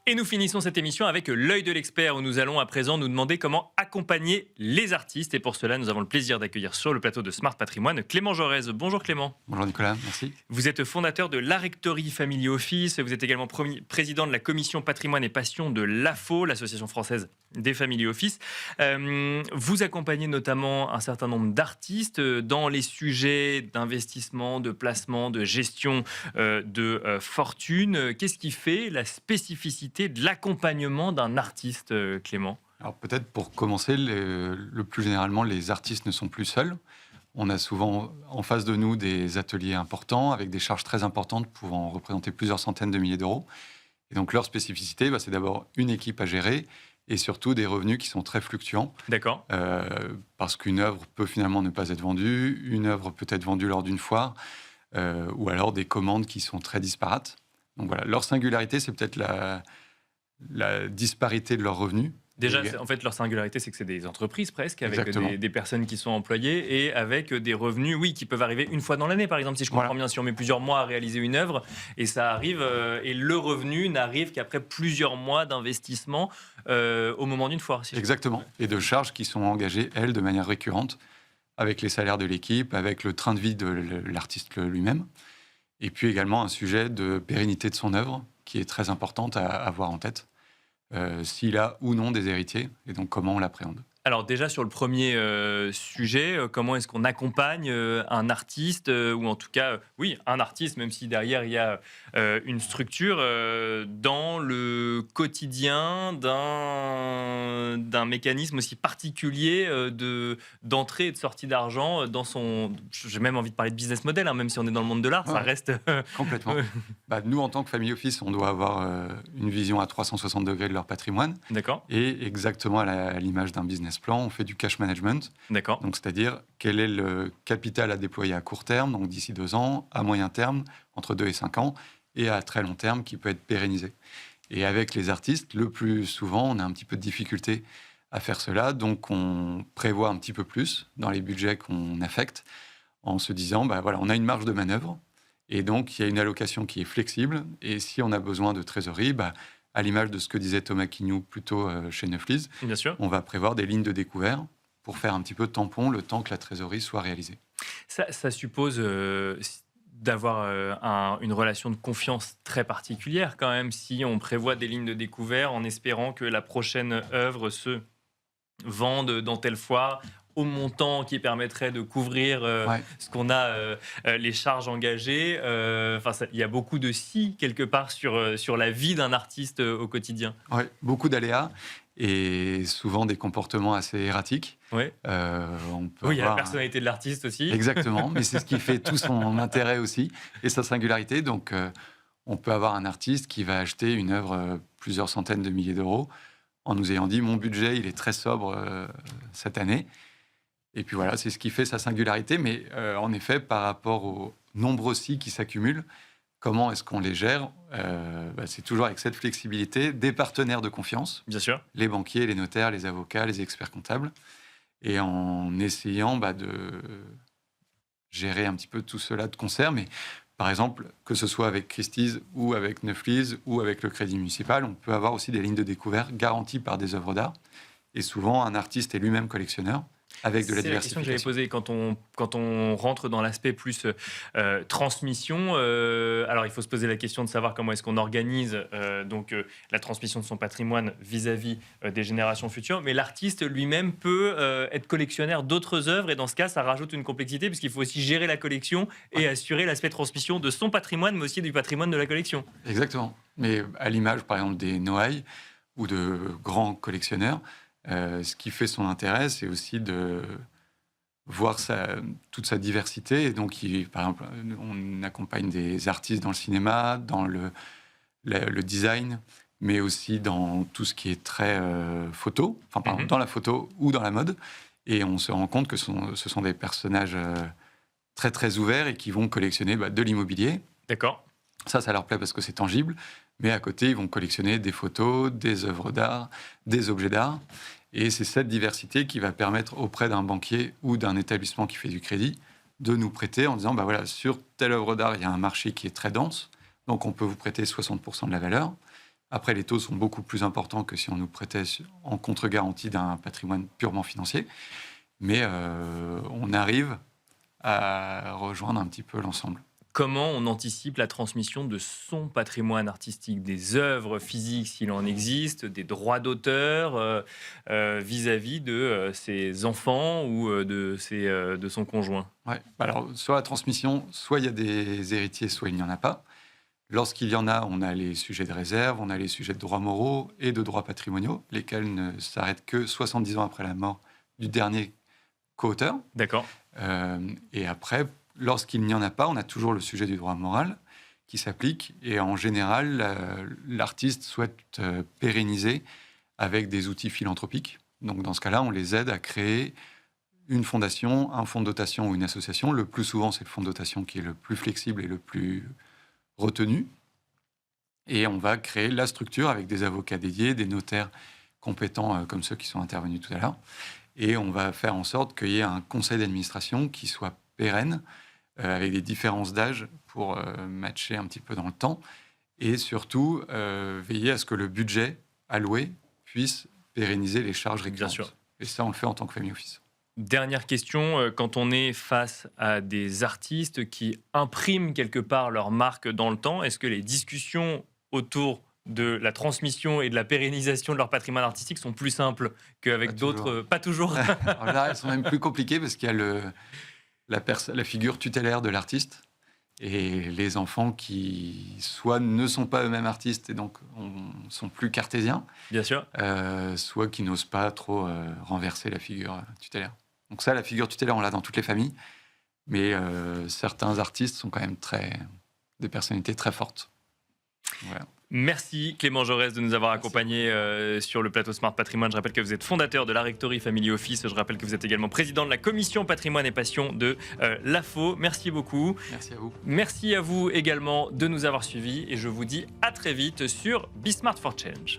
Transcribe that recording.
Et nous finissons cette émission avec l'œil de l'expert où nous allons à présent nous demander comment accompagner les artistes. Et pour cela, nous avons le plaisir d'accueillir sur le plateau de Smart Patrimoine Clément Jaurès. Bonjour Clément. Bonjour Nicolas, merci. Vous êtes fondateur de la Rectory Family Office. Vous êtes également président de la commission patrimoine et passion de l'AFO, l'Association française des Family Office. Vous accompagnez notamment un certain nombre d'artistes dans les sujets d'investissement, de placement, de gestion de fortune. Qu'est-ce qui fait la spécificité de l'accompagnement d'un artiste, Clément? Alors peut-être pour commencer, le plus généralement, les artistes ne sont plus seuls. On a souvent en face de nous des ateliers importants avec des charges très importantes pouvant représenter plusieurs centaines de milliers d'euros. Et donc leur spécificité, c'est d'abord une équipe à gérer et surtout des revenus qui sont très fluctuants. D'accord. Parce qu'une œuvre peut finalement ne pas être vendue, une œuvre peut être vendue lors d'une foire, ou alors des commandes qui sont très disparates. Donc voilà, leur singularité, c'est peut-être la disparité de leurs revenus. Déjà, en fait, leur singularité, c'est que c'est des entreprises presque, avec des personnes qui sont employées et avec des revenus, oui, qui peuvent arriver une fois dans l'année, par exemple, si je comprends bien, si on met plusieurs mois à réaliser une œuvre, et ça arrive, et le revenu n'arrive qu'après plusieurs mois d'investissement au moment d'une foire. Exactement, et de charges qui sont engagées, elles, de manière récurrente, avec les salaires de l'équipe, avec le train de vie de l'artiste lui-même, et puis également un sujet de pérennité de son œuvre, qui est très importante à avoir en tête. S'il a ou non des héritiers, et donc comment on l'appréhende. Alors déjà sur le premier sujet, comment est-ce qu'on accompagne un artiste, ou en tout cas, oui, un artiste, même si derrière il y a une structure, dans le quotidien d'un mécanisme aussi particulier d'entrée et de sortie d'argent dans son... J'ai même envie de parler de business model, même si on est dans le monde de l'art, ça reste... Complètement. Nous, en tant que Family Office, on doit avoir une vision à 360 degrés de leur patrimoine. D'accord. Et exactement à l'image d'un business plan, on fait du cash management. D'accord. Donc, c'est-à-dire quel est le capital à déployer à court terme, donc d'ici 2 ans, à moyen terme, entre 2 et 5 ans, et à très long terme, qui peut être pérennisé. Et avec les artistes, le plus souvent, on a un petit peu de difficulté à faire cela. Donc, on prévoit un petit peu plus dans les budgets qu'on affecte, en se disant, on a une marge de manœuvre, et donc il y a une allocation qui est flexible. Et si on a besoin de trésorerie, à l'image de ce que disait Thomas Quignou plus tôt chez Neuflis, bien sûr, on va prévoir des lignes de découvert pour faire un petit peu de tampon le temps que la trésorerie soit réalisée. Ça suppose d'avoir une relation de confiance très particulière quand même, si on prévoit des lignes de découvert en espérant que la prochaine œuvre se vende dans telle foire au montant qui permettrait de couvrir ce qu'on a, les charges engagées. Il y a beaucoup de si, quelque part, sur la vie d'un artiste au quotidien. Oui, beaucoup d'aléas et souvent des comportements assez erratiques. Ouais. Il y a la personnalité de l'artiste aussi. Exactement, mais c'est ce qui fait tout son intérêt aussi et sa singularité. Donc, on peut avoir un artiste qui va acheter une œuvre plusieurs centaines de milliers d'euros en nous ayant dit « mon budget, il est très sobre cette année ». Et puis voilà, c'est ce qui fait sa singularité. Mais en effet, par rapport aux nombreux si qui s'accumulent, comment est-ce qu'on les gère? C'est toujours avec cette flexibilité des partenaires de confiance. Bien sûr. Les banquiers, les notaires, les avocats, les experts comptables. Et en essayant de gérer un petit peu tout cela de concert. Mais par exemple, que ce soit avec Christie's ou avec Neuflis ou avec le Crédit Municipal, on peut avoir aussi des lignes de découvert garanties par des œuvres d'art. Et souvent, un artiste est lui-même collectionneur. Avec de la diversification. C'est la question que j'avais posée quand on rentre dans l'aspect plus transmission. Alors, il faut se poser la question de savoir comment est-ce qu'on organise la transmission de son patrimoine vis-à-vis des générations futures. Mais l'artiste lui-même peut être collectionneur d'autres œuvres. Et dans ce cas, ça rajoute une complexité puisqu'il faut aussi gérer la collection et assurer l'aspect transmission de son patrimoine, mais aussi du patrimoine de la collection. Exactement. Mais à l'image, par exemple, des Noailles ou de grands collectionneurs, ce qui fait son intérêt, c'est aussi de voir toute sa diversité. Et donc, par exemple, on accompagne des artistes dans le cinéma, dans le design, mais aussi dans tout ce qui est très photo, dans la photo ou dans la mode. Et on se rend compte que ce sont des personnages très, très ouverts et qui vont collectionner de l'immobilier. D'accord. Ça leur plaît parce que c'est tangible. Mais à côté, ils vont collectionner des photos, des œuvres d'art, des objets d'art. Et c'est cette diversité qui va permettre auprès d'un banquier ou d'un établissement qui fait du crédit de nous prêter en disant, sur telle œuvre d'art, il y a un marché qui est très dense, donc on peut vous prêter 60% de la valeur. Après, les taux sont beaucoup plus importants que si on nous prêtait en contre-garantie d'un patrimoine purement financier. Mais on arrive à rejoindre un petit peu l'ensemble. Comment on anticipe la transmission de son patrimoine artistique, des œuvres physiques s'il en existe, des droits d'auteur vis-à-vis de ses enfants ou de son conjoint? Ouais. Alors, sur la transmission, soit il y a des héritiers, soit il n'y en a pas. Lorsqu'il y en a, on a les sujets de réserve, on a les sujets de droits moraux et de droits patrimoniaux, lesquels ne s'arrêtent que 70 ans après la mort du dernier co-auteur. D'accord. Et après, lorsqu'il n'y en a pas, on a toujours le sujet du droit moral qui s'applique. Et en général, l'artiste souhaite pérenniser avec des outils philanthropiques. Donc dans ce cas-là, on les aide à créer une fondation, un fonds de dotation ou une association. Le plus souvent, c'est le fonds de dotation qui est le plus flexible et le plus retenu. Et on va créer la structure avec des avocats dédiés, des notaires compétents comme ceux qui sont intervenus tout à l'heure. Et on va faire en sorte qu'il y ait un conseil d'administration qui soit pérenne, avec des différences d'âge pour matcher un petit peu dans le temps. Et surtout, veiller à ce que le budget alloué puisse pérenniser les charges récurrentes. Bien sûr. Et ça, on le fait en tant que family office. Dernière question, quand on est face à des artistes qui impriment quelque part leur marque dans le temps, est-ce que les discussions autour de la transmission et de la pérennisation de leur patrimoine artistique sont plus simples qu'avec d'autres? Pas toujours. Alors là, elles sont même plus compliquées parce qu'il y a la figure tutélaire de l'artiste et les enfants qui soit ne sont pas eux-mêmes artistes et donc sont plus cartésiens, Bien sûr. soit qui n'osent pas trop renverser la figure tutélaire. Donc ça, la figure tutélaire, on l'a dans toutes les familles, mais certains artistes sont quand même des personnalités très fortes. Voilà. Merci Clément Jaurès de nous avoir accompagnés sur le plateau Smart Patrimoine. Je rappelle que vous êtes fondateur de la Rectory Family Office. Je rappelle que vous êtes également président de la commission patrimoine et passion de l'AFO. Merci beaucoup. Merci à vous. Merci à vous également de nous avoir suivis et je vous dis à très vite sur Be Smart for Change.